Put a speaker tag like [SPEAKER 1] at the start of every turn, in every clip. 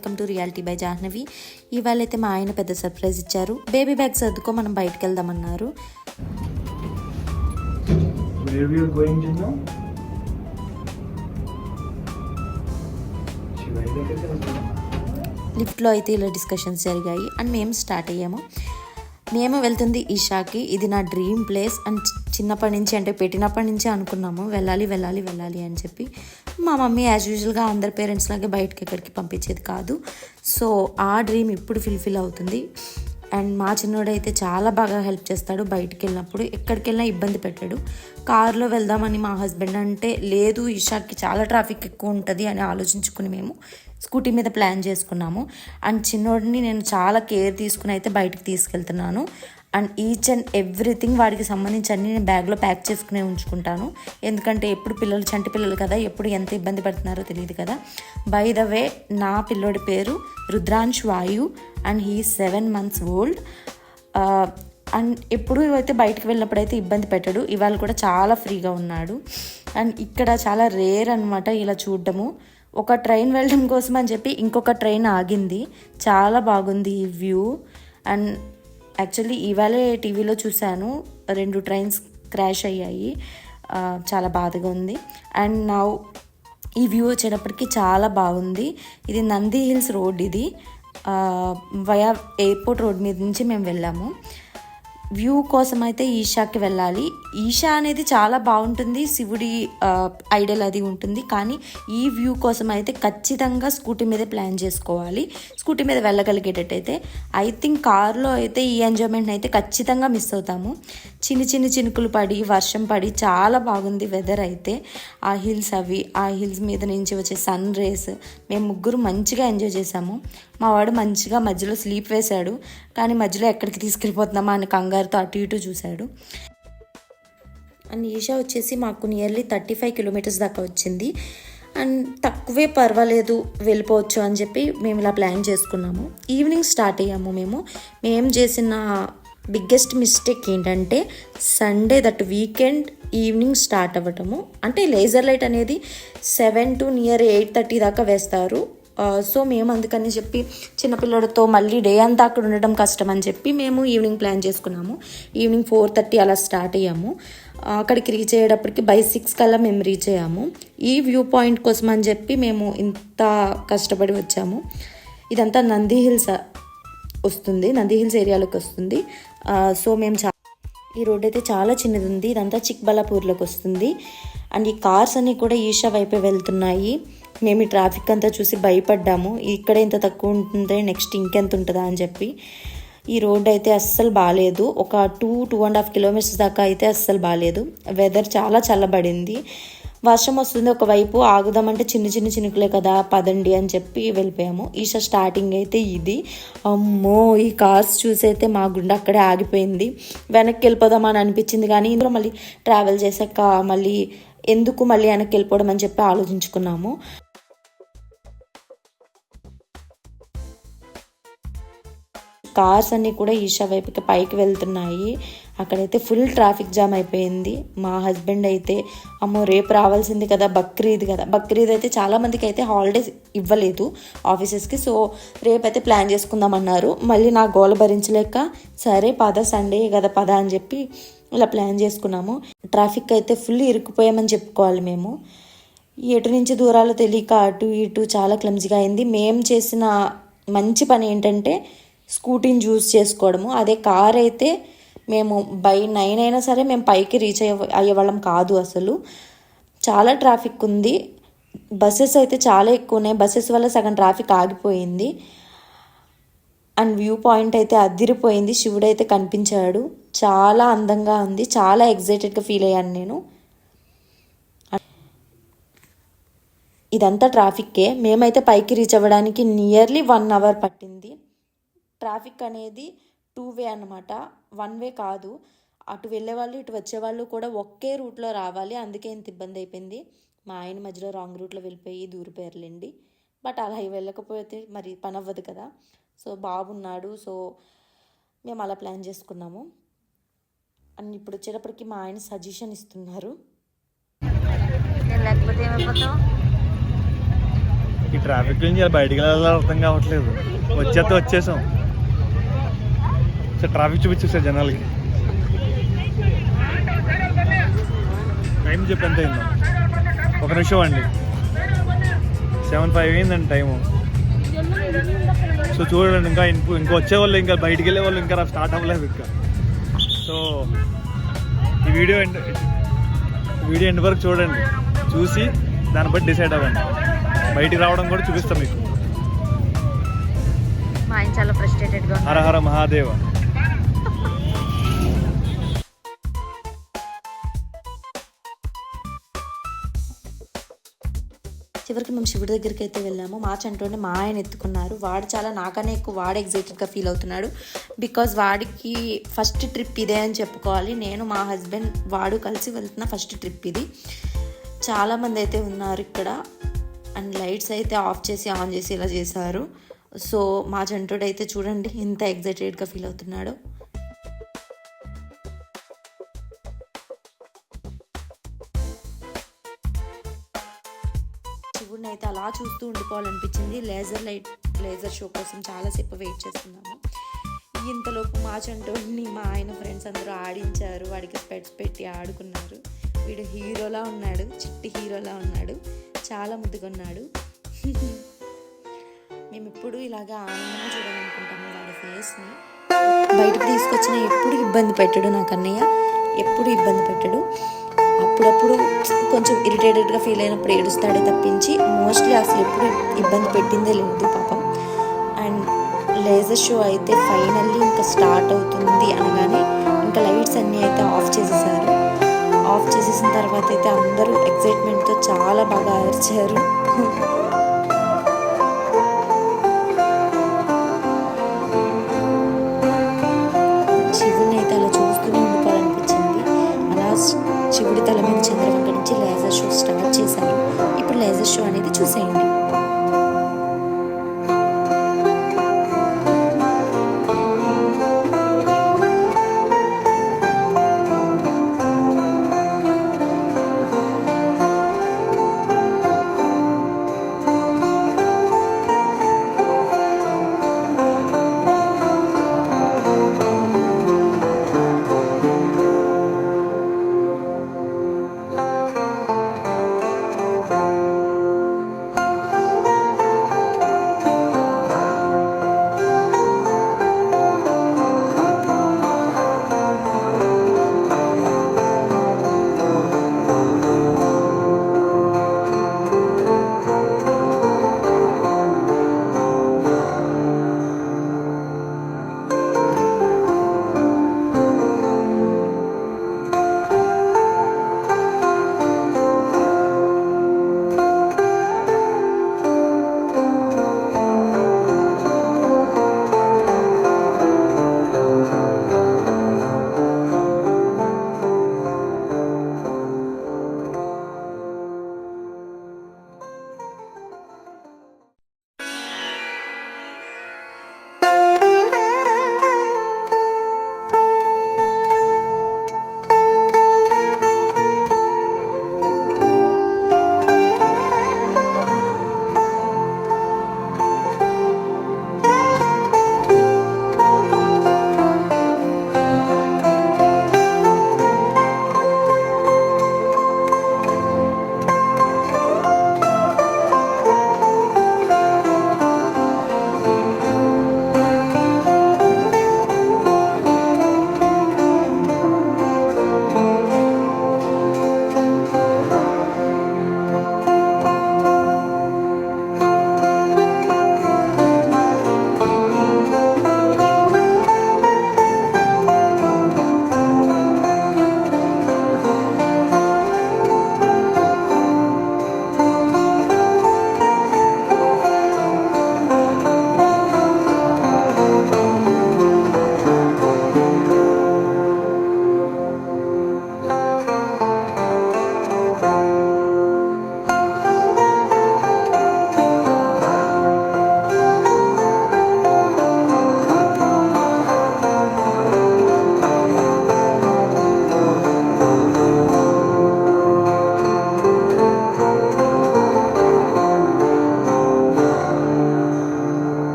[SPEAKER 1] Welcome to reality by Jahnavi. ఇవాళ అయితే మా ఆయన పెద్ద సర్ప్రైజ్ ఇచ్చారు. బేబీ బ్యాగ్ సర్దుకో మనం బయటకు వెళ్దామన్నారు. లిఫ్ట్లో అయితే ఇలా డిస్కషన్స్ జరిగాయి అండ్ మేము స్టార్ట్ అయ్యాము. మేము వెళ్తుంది ఈషాకి. ఇది నా డ్రీమ్ ప్లేస్ అండ్ చిన్నప్పటి నుంచి అంటే పెట్టినప్పటి నుంచి అనుకున్నాము వెళ్ళాలి వెళ్ళాలి వెళ్ళాలి అని చెప్పి. మా మమ్మీ యాజ్ యూజువల్గా అందరి పేరెంట్స్ లాగే బయటకి ఎక్కడికి పంపించేది కాదు. సో ఆ డ్రీమ్ ఇప్పుడు ఫుల్ఫిల్ అవుతుంది. అండ్ మా చిన్నోడైతే చాలా బాగా హెల్ప్ చేస్తాడు. బయటికి వెళ్ళినప్పుడు ఎక్కడికి వెళ్ళినా ఇబ్బంది పెట్టాడు. కార్లో వెళ్దామని మా హస్బెండ్ అంటే లేదు ఈషాకి చాలా ట్రాఫిక్ ఎక్కువ ఉంటుంది అని ఆలోచించుకుని మేము స్కూటీ మీద ప్లాన్ చేసుకున్నాము. అండ్ చిన్నోడిని నేను చాలా కేర్ తీసుకుని అయితే బయటికి తీసుకెళ్తున్నాను. అండ్ ఈచ్ అండ్ ఎవ్రీథింగ్ వాడికి సంబంధించి అన్ని నేను బ్యాగ్లో ప్యాక్ చేసుకునే ఉంచుకుంటాను. ఎందుకంటే ఎప్పుడు పిల్లలు చంటి పిల్లలు కదా, ఎప్పుడు ఎంత ఇబ్బంది పడుతున్నారో తెలియదు కదా. బై ద వే నా పిల్లోడి పేరు రుద్రాంశ్ వాయు and he 7 months old. And ఎప్పుడు అయితే బయటకు వెళ్ళినప్పుడు అయితే ఇబ్బంది పెట్టాడు. ఇవాళ కూడా చాలా ఫ్రీగా ఉన్నాడు. అండ్ ఇక్కడ చాలా రేర్ అనమాట ఇలా చూడటము. ఒక ట్రైన్ వెళ్ళడం కోసం అని చెప్పి ఇంకొక ట్రైన్ ఆగింది. చాలా బాగుంది ఈ వ్యూ. అండ్ యాక్చువల్లీ ఇవాళే టీవీలో చూశాను 2 ట్రైన్స్ క్రాష్ అయ్యాయి. చాలా బాధగా ఉంది. అండ్ నా ఈ వ్యూ వచ్చేటప్పటికి చాలా బాగుంది. ఇది నంది హిల్స్ రోడ్. ఇది వయా ఎయిర్పోర్ట్ రోడ్ మీద నుంచి మేము వెళ్ళాము. వ్యూ కోసం అయితే ఈషాకి వెళ్ళాలి. ఈషా అనేది చాలా బాగుంటుంది, శివుడి ఐడల్ అది ఉంటుంది. కానీ ఈ వ్యూ కోసం అయితే ఖచ్చితంగా స్కూటీ మీదే ప్లాన్ చేసుకోవాలి. స్కూటీ మీద వెళ్ళగలిగేటట్టయితే. ఐ థింక్ కార్లో అయితే ఈ ఎంజాయ్మెంట్ అయితే ఖచ్చితంగా మిస్ అవుతాము. చిన్న చినుకులు పడి వర్షం పడి చాలా బాగుంది వెదర్ అయితే. ఆ హిల్స్ మీద నుంచి వచ్చే సన్ రేస్ మేము ముగ్గురు మంచిగా ఎంజాయ్ చేసాము. మా వాడు మంచిగా మధ్యలో స్లీప్ వేశాడు. కానీ మధ్యలో ఎక్కడికి తీసుకెళ్ళిపోతున్నామా అని కంగారుతో అటు ఇటు చూశాడు. అండ్ ఈషా వచ్చేసి మాకు నియర్లీ 35 kilometers దాకా వచ్చింది. అండ్ తక్కువే పర్వాలేదు వెళ్ళిపోవచ్చు అని చెప్పి మేము ఇలా ప్లాన్ చేసుకున్నాము. ఈవినింగ్ స్టార్ట్ అయ్యాము. మేము చేసిన బిగ్గెస్ట్ మిస్టేక్ ఏంటంటే Sunday that weekend evening start అవ్వటము. అంటే లేజర్ లైట్ అనేది 7 to near 8:30 దాకా వేస్తారు. సో మేము అందుకని చెప్పి చిన్నపిల్లడితో మళ్ళీ డే అంతా అక్కడ ఉండడం కష్టం అని చెప్పి మేము ఈవినింగ్ ప్లాన్ చేసుకున్నాము. ఈవినింగ్ 4:30 అలా స్టార్ట్ అయ్యాము. అక్కడికి రీచ్ అయ్యేటప్పటికి by 6 కల్లా మేము రీచ్ అయ్యాము. ఈ వ్యూ పాయింట్ కోసం అని చెప్పి మేము ఇంత కష్టపడి వచ్చాము. ఇదంతా నంది హిల్స్ వస్తుంది, నంది హిల్స్ ఏరియాలోకి వస్తుంది. సో మేము ఈ రోడ్ అయితే చాలా చిన్నది ఉంది. ఇదంతా చిక్బల్లాపూర్లోకి వస్తుంది. అండ్ ఈ కార్స్ అన్నీ కూడా ఈషా వైపే వెళ్తున్నాయి. మేము ఈ ట్రాఫిక్ అంతా చూసి భయపడ్డాము. ఇక్కడ ఇంత తక్కువ ఉంటుంది, నెక్స్ట్ ఇంకెంత ఉంటుందా అని చెప్పి. ఈ రోడ్ అయితే అస్సలు బాగాలేదు. ఒక 2.5 kilometers దాకా అయితే అస్సలు బాగాలేదు. వెదర్ చాలా చల్లబడింది. వర్షం వస్తుంది. ఒకవైపు ఆగుదామంటే చిన్న చినుకులే కదా, పదండి అని చెప్పి వెళ్ళిపోయాము. ఈషా స్టార్టింగ్ అయితే ఇది. అమ్మో, ఈ కార్స్ చూసి అయితే మా గుండె అక్కడే ఆగిపోయింది. వెనక్కి వెళ్ళిపోదామని అనిపించింది. కానీ ఇందులో మళ్ళీ ట్రావెల్ చేశాక మళ్ళీ ఎందుకు మళ్ళీ వెనక్కి వెళ్ళిపోవడం అని చెప్పి ఆలోచించుకున్నాము. కార్స్ అన్నీ కూడా ఈషా వైపుకి పైకి వెళ్తున్నాయి. అక్కడైతే ఫుల్ ట్రాఫిక్ జామ్ అయిపోయింది. మా హస్బెండ్ అయితే అమ్మో రేపు రావాల్సింది కదా, బక్రీద్ అయితే చాలామందికి అయితే హాలిడేస్ ఇవ్వలేదు ఆఫీసెస్కి. సో రేపైతే ప్లాన్ చేసుకుందామన్నారు. మళ్ళీ నా గోల భరించలేక సరే సండే కదా పద అని చెప్పి ఇలా ప్లాన్ చేసుకున్నాము. ట్రాఫిక్ అయితే ఫుల్ ఇరుక్కుపోయామని చెప్పుకోవాలి. మేము ఎటు నుంచి దూరాలు తెలియక అటు ఇటు చాలా క్లమ్జీగా అయింది. మేము చేసిన మంచి పని ఏంటంటే స్కూటీని చూస్ చేసుకోవడము. అదే కార్ అయితే మేము by 9 అయినా సరే మేము పైకి రీచ్ అయ్యేవాళ్ళం కాదు. అసలు చాలా ట్రాఫిక్ ఉంది. బస్సెస్ అయితే చాలా ఎక్కువ ఉన్నాయి. బస్సెస్ వల్ల సగం ట్రాఫిక్ ఆగిపోయింది. అండ్ వ్యూ పాయింట్ అయితే అదిరిపోయింది. శివుడు అయితే కనిపించాడు. చాలా అందంగా ఉంది. చాలా ఎగ్జైటెడ్గా ఫీల్ అయ్యాను నేను. ఇదంతా ట్రాఫిక్కే. మేమైతే పైకి రీచ్ అవ్వడానికి నియర్లీ 1 hour పట్టింది. ట్రాఫిక్ అనేది 2-way అన్నమాట, 1-way కాదు. అటు వెళ్ళేవాళ్ళు ఇటు వచ్చేవాళ్ళు కూడా ఒకే రూట్లో రావాలి. అందుకే ఇంత ఇబ్బంది అయిపోయింది. మా ఆయన మధ్యలో రాంగ్ రూట్లో వెళ్ళిపోయి దూరిపోయారులేండి. బట్ అలా వెళ్ళకపోతే మరి పని అవ్వదు కదా. సో బాగున్నాడు. సో మేము అలా ప్లాన్ చేసుకున్నాము. అండ్ ఇప్పుడు వచ్చేటప్పటికి మా ఆయన సజెషన్ ఇస్తున్నారు.
[SPEAKER 2] లేకపోతే ఏమైపోతావు ఈ ట్రాఫిక్ నుంచి బయటికి వెళ్ళాలో అర్థం కావట్లేదు. వచ్చేసాం. సో ట్రాఫిక్ చూపించేసారు జనాలకి. టైం చెప్పి ఎంత అయిందో ఒక నిమిషం అండి. 7:05 అయిందండి టైము. సో చూడండి, ఇంకా వచ్చేవాళ్ళు, ఇంకా బయటికి వెళ్ళే వాళ్ళు ఇంకా స్టార్ట్ అవ్వలేదు ఇంకా. సో ఈ వీడియో ఎండ్ వరకు చూడండి. చూసి దాన్ని బట్టి డిసైడ్ అవ్వండి. బయటికి రావడం కూడా చూపిస్తాం మీకు.
[SPEAKER 1] మా ఆయన చాలా ఫ్రస్ట్రేటెడ్గా
[SPEAKER 2] హర హర మహాదేవ.
[SPEAKER 1] చివరికి మేము శివుడి దగ్గరికి అయితే వెళ్ళాము. మా చంటోని మా ఆయన ఎత్తుకున్నారు. వాడు చాలా నాకనే ఎక్కువ వాడు ఎగ్జైటెడ్గా ఫీల్ అవుతున్నాడు. బికాజ్ వాడికి ఫస్ట్ ట్రిప్ ఇదే అని చెప్పుకోవాలి. నేను, మా హస్బెండ్, వాడు కలిసి వెళ్తున్న ఫస్ట్ ట్రిప్ ఇది. చాలామంది అయితే ఉన్నారు ఇక్కడ. అండ్ లైట్స్ అయితే ఆఫ్ చేసి ఆన్ చేసి ఇలా చేశారు. సో మా చంటోడు అయితే చూడండి ఎంత ఎగ్జైటెడ్గా ఫీల్ అవుతున్నాడో. శివుడిని అయితే అలా చూస్తూ ఉండిపోవాలనిపించింది. లేజర్ షో కోసం చాలాసేపు వెయిట్ చేస్తున్నాము. ఇంతలోపు మా చంటోడిని మా ఆయన ఫ్రెండ్స్ అందరూ ఆడించారు. వాడికి స్పెట్స్ పెట్టి ఆడుకున్నారు. వీడు హీరోలా ఉన్నాడు, చిట్టి హీరోలా ఉన్నాడు, చాలా ముద్దుగా ఉన్నాడు. మేము ఎప్పుడు ఇలాగా ఆనందంగా చూడాలనుకుంటాము వాడి ఫేస్ని. బయటకు తీసుకొచ్చిన ఎప్పుడు ఇబ్బంది పెట్టడు నాకు అన్నయ్య, ఎప్పుడు ఇబ్బంది పెట్టడు. అప్పుడప్పుడు కొంచెం ఇరిటేటెడ్గా ఫీల్ అయినప్పుడు ఏడుస్తాడే తప్పించి మోస్ట్లీ అసలు ఎప్పుడు ఇబ్బంది పెట్టిందే లేదు పాపం. అండ్ లేజర్ షో అయితే ఫైనల్లీ ఇంకా స్టార్ట్ అవుతుంది అనగానే ఇంకా లైట్స్ అన్నీ అయితే ఆఫ్ చేసేసారు. ఆఫ్ చేసేసిన తర్వాత అయితే అందరూ ఎక్సైట్మెంట్తో చాలా బాగా అరిచారు. శివుడిని అయితే అలా చూస్తూనే ఉండిపోవాలనిపించింది. అలా శివుడి తల మీద చంద్రవంక నుంచి లేజర్ షో స్టార్ట్ చేశారు. ఇప్పుడు లేజర్ షో అనేది చూసేయండి.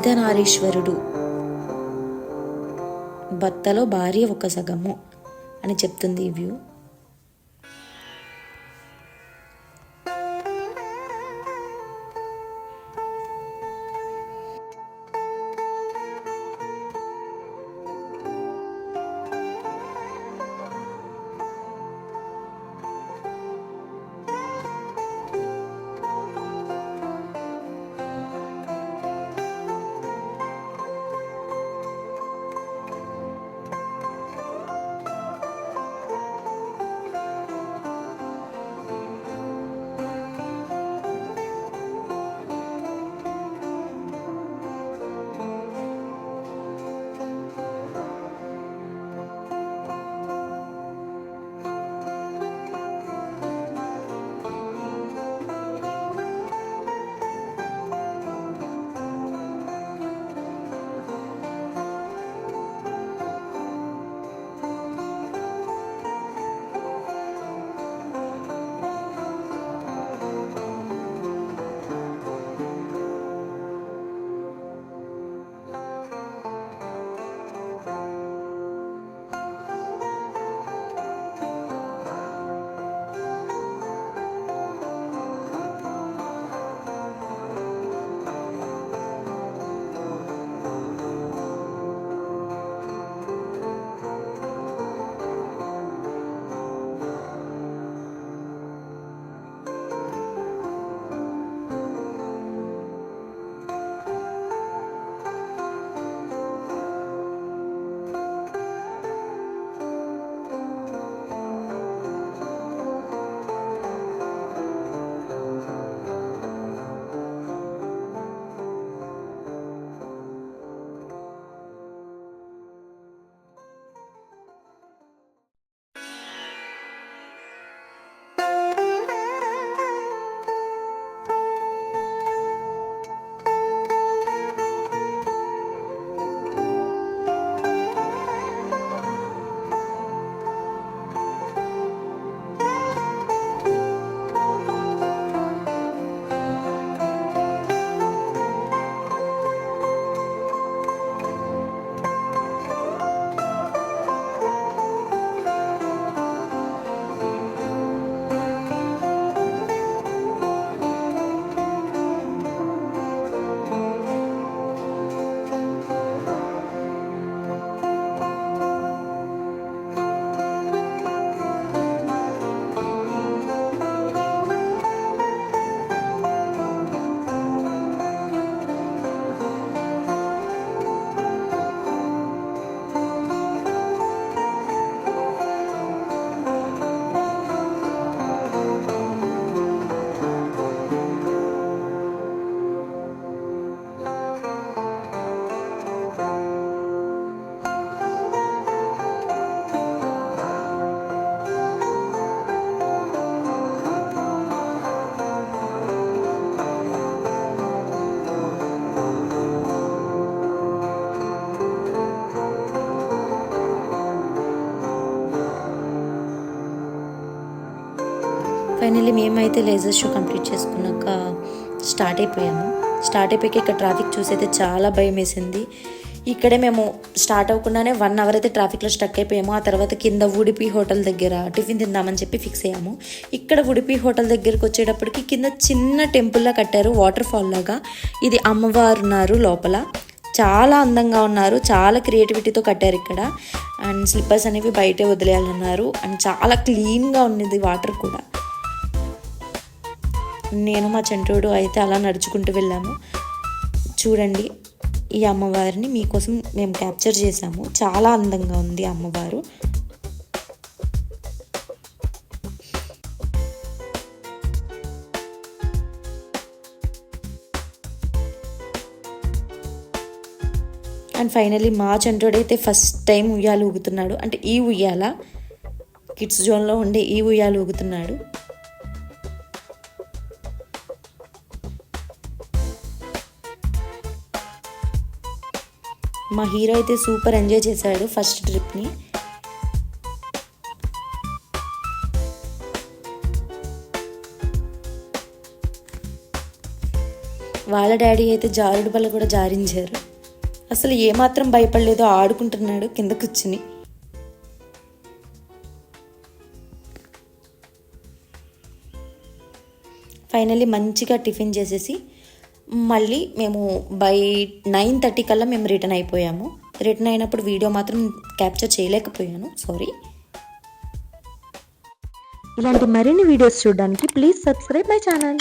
[SPEAKER 1] అర్ధనారీశ్వరుడు, భర్తలో భార్య ఒక సగము అని చెప్తుంది ఈ వ్యూ. ఫైనల్లీ మేమైతే లేజర్ షో కంప్లీట్ చేసుకున్నాక స్టార్ట్ అయిపోయాక ఇక్కడ ట్రాఫిక్ చూసైతే చాలా భయం వేసింది. ఇక్కడే మేము స్టార్ట్ అవ్వకుండానే 1 అవర్ అయితే ట్రాఫిక్లో స్టక్ అయిపోయాము. ఆ తర్వాత కింద ఉడిపి హోటల్ దగ్గర టిఫిన్ తిందామని చెప్పి ఫిక్స్ అయ్యాము. ఇక్కడ ఉడిపి హోటల్ దగ్గరికి వచ్చేటప్పటికి కింద చిన్న టెంపుల్లా కట్టారు, వాటర్ ఫాల్ లాగా. ఇది అమ్మవారు ఉన్నారు లోపల, చాలా అందంగా ఉన్నారు, చాలా క్రియేటివిటీతో కట్టారు ఇక్కడ. అండ్ స్లిప్పర్స్ అనేవి బయటే వదిలేయాలన్నారు. అండ్ చాలా క్లీన్గా ఉన్నది వాటర్ కూడా. నేను మా చంటోడు అయితే అలా నడుచుకుంటూ వెళ్ళాము. చూడండి, ఈ అమ్మవారిని మీకోసం మేము క్యాప్చర్ చేసాము. చాలా అందంగా ఉంది అమ్మవారు. అండ్ ఫైనల్లీ మా చంటోడైతే ఫస్ట్ టైం ఉయ్యాలు ఊగుతున్నాడు. అంటే ఈ ఉయ్యాల, కిడ్స్ జోన్లో ఉండే ఈ ఉయ్యాలు ఊగుతున్నాడు. మా హీరో అయితే సూపర్ ఎంజాయ్ చేశాడు ఫస్ట్ ట్రిప్ని. వాళ్ళ డాడీ అయితే జారుడు బల్ల కూడా జారించారు. అసలు ఏమాత్రం భయపడలేదు, ఆడుకుంటున్నాడు కింద కూర్చుని. ఫైనల్లీ మంచిగా టిఫిన్ చేసేసి మళ్ళీ మేము బై 9:30 కల్లా మేము రిటర్న్ అయిపోయాము. రిటర్న్ అయినప్పుడు వీడియో మాత్రం క్యాప్చర్ చేయలేకపోయాను, సారీ. ఇలాంటి మరిన్ని వీడియోస్ చూడడానికి ప్లీజ్ సబ్స్క్రైబ్ మై ఛానల్.